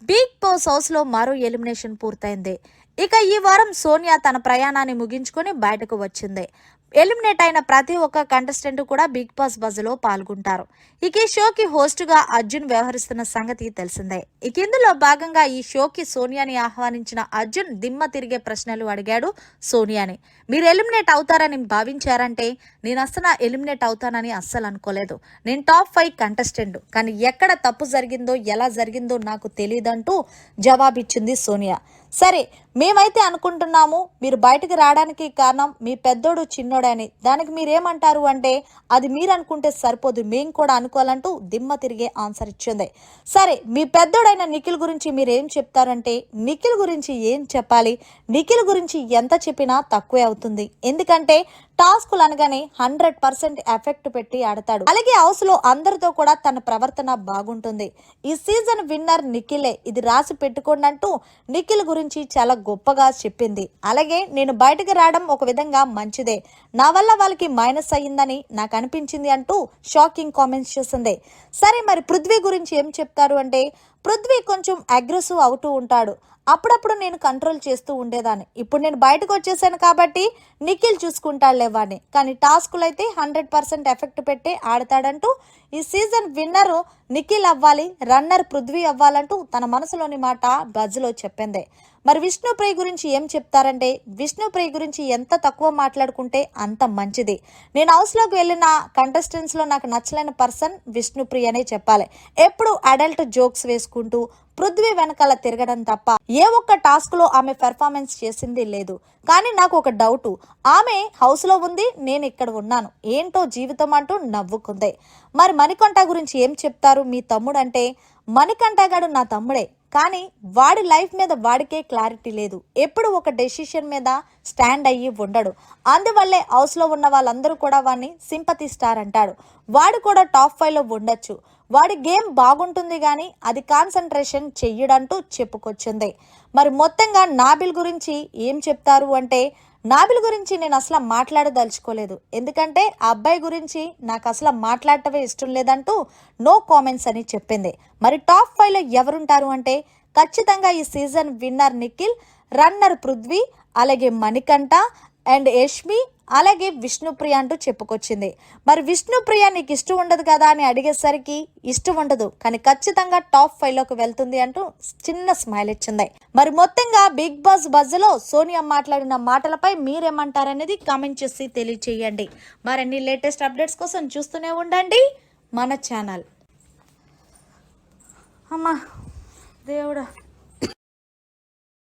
Big boss house లో మరో elimination పూర్తయింది. ఇక ఈ వారం సోనియా తన ప్రయాణాన్ని ముగించుకొని బయటకు వచ్చింది. ఎలిమినేట్ అయిన ప్రతి ఒక్క కంటెస్టెంట్ కూడా బిగ్ బాస్ బజ్ లో పాల్గొంటారు. ఇక ఈ షోకి హోస్ట్ గా అర్జున్ వ్యవహరిస్తున్న సంగతి తెలిసిందే. ఇక ఇందులో భాగంగా ఈ షోకి సోనియాని ఆహ్వానించిన అర్జున్ దిమ్మ తిరిగే ప్రశ్నలు అడిగాడు సోనియాని. మీరు ఎలిమినేట్ అవుతారని భావించారంటే నేను అసలు ఎలిమినేట్ అవుతానని అస్సలు అనుకోలేదు. నేను టాప్ 5 కంటెస్టెంట్, కానీ ఎక్కడ తప్పు జరిగిందో ఎలా జరిగిందో నాకు తెలియదంటూ జవాబిచ్చింది సోనియా. సరే, మేమైతే అనుకుంటున్నాము మీరు బయటకు రావడానికి కారణం మీ పెద్దోడు చిన్నోడని. దానికి మీరేమంటారు అంటే అది మీరు అనుకుంటే సరిపోదు, మేము కూడా అనుకోవాలంటూ దిమ్మ తిరిగే ఆన్సర్ ఇచ్చింది. సరే, మీ పెద్దోడైన నిఖిల్ గురించి మీరేం చెప్తారంటే నిఖిల్ గురించి ఏం చెప్పాలి, నిఖిల్ గురించి ఎంత చెప్పినా తక్కువే అవుతుంది. ఎందుకంటే టాస్కులు అనగానే 100% ఎఫెక్ట్ పెట్టి ఆడతాడు. అలాగే హౌస్ లో అందరితో కూడా తన ప్రవర్తన బాగుంటుంది. ఈ సీజన్ విన్నర్ నిఖిలే, ఇది రాసి పెట్టుకోండి అంటూ నిఖిల్ గురించి చాలా గొప్పగా చెప్పింది. అలాగే నేను బయటకు రావడం ఒక విధంగా మంచిదే, నా వల్ల వాళ్ళకి మైనస్ అయ్యిందని నాకు అనిపించింది అంటూ షాకింగ్ కామెంట్స్ చేసింది. సరే, మరి పృథ్వీ గురించి ఏం చెప్తారు అంటే పృథ్వీ కొంచెం అగ్రెసివ్ అవుతూ ఉంటాడు. అప్పుడప్పుడు నేను కంట్రోల్ చేస్తూ ఉండేదాన్ని. ఇప్పుడు నేను బయటకు వచ్చేసాను కాబట్టి నిఖిల్ చూసుకుంటాడులేవాడిని, కానీ టాస్కులు అయితే 100% ఎఫెక్ట్ పెట్టి ఆడతాడంటూ ఈ సీజన్ విన్నర్ నిఖిల్ అవ్వాలి, రన్నర్ పృథ్వీ అవ్వాలంటూ తన మనసులోని మాట బజ్లో చెప్పింది. మరి విష్ణుప్రియ గురించి ఏం చెప్తారంటే విష్ణుప్రియ గురించి ఎంత తక్కువ మాట్లాడుకుంటే అంత మంచిది. నేను హౌస్లోకి వెళ్ళిన కంటెస్టెంట్స్లో నాకు నచ్చలేని పర్సన్ విష్ణుప్రియ అనే చెప్పాలి. ఎప్పుడు అడల్ట్ జోక్స్ వేసుకుంటూ పృథ్వీ వెనకాల తిరగడం తప్ప ఏ ఒక్క టాస్క్ లో ఆమె పెర్ఫార్మెన్స్ చేసింది లేదు. కానీ నాకు ఒక డౌట్, ఆమె హౌస్ లో ఉంది, నేను ఇక్కడ ఉన్నాను, ఏంటో జీవితం అంటూ నవ్వుకుంది. మరి మణికంఠ గురించి ఏం చెప్తారు మీ తమ్ముడు అంటే మణికంఠ గాడు నా తమ్ముడే, కానీ వాడి లైఫ్ మీద వాడికే క్లారిటీ లేదు. ఎప్పుడు ఒక డెసిషన్ మీద స్టాండ్ అయ్యి ఉండడు. అందువల్లే హౌస్లో ఉన్న వాళ్ళందరూ కూడా వాడిని సింపతి స్టార్ అంటాడు. వాడు కూడా టాప్ 5లో ఉండొచ్చు, వాడి గేమ్ బాగుంటుంది కానీ అది కాన్సన్ట్రేషన్ చెయ్యడంటూ చెప్పుకొచ్చింది. మరి మొత్తంగా నాబిల్ గురించి ఏం చెప్తారు అంటే నాబిల్ గురించి నేను అసలు మాట్లాడదలుచుకోలేదు, ఎందుకంటే ఆ అబ్బాయి గురించి నాకు అసలు మాట్లాడటమే ఇష్టం లేదంటూ నో కామెంట్స్ అని చెప్పింది. మరి టాప్ 5లో ఎవరుంటారు అంటే ఖచ్చితంగా ఈ season winner Nikhil, runner Prithvi, అలాగే మణికంఠ అండ్ యష్మి, అలాగే విష్ణుప్రియ అంటూ చెప్పుకొచ్చింది. మరి విష్ణుప్రియ నీకు ఇష్టం ఉండదు కదా అని అడిగేసరికి ఇష్టం ఉండదు, కానీ ఖచ్చితంగా టాప్ 5లోకి వెళ్తుంది అంటూ చిన్న స్మైల్ ఇచ్చింది. మరి మొత్తంగా బిగ్ బాస్ బజ్లో సోనియా మాట్లాడిన మాటలపై మీరేమంటారనేది కామెంట్ చేసి తెలియచేయండి. మరిన్ని లేటెస్ట్ అప్డేట్స్ కోసం చూస్తూనే ఉండండి మన ఛానల్. అమ్మా దేవుడా.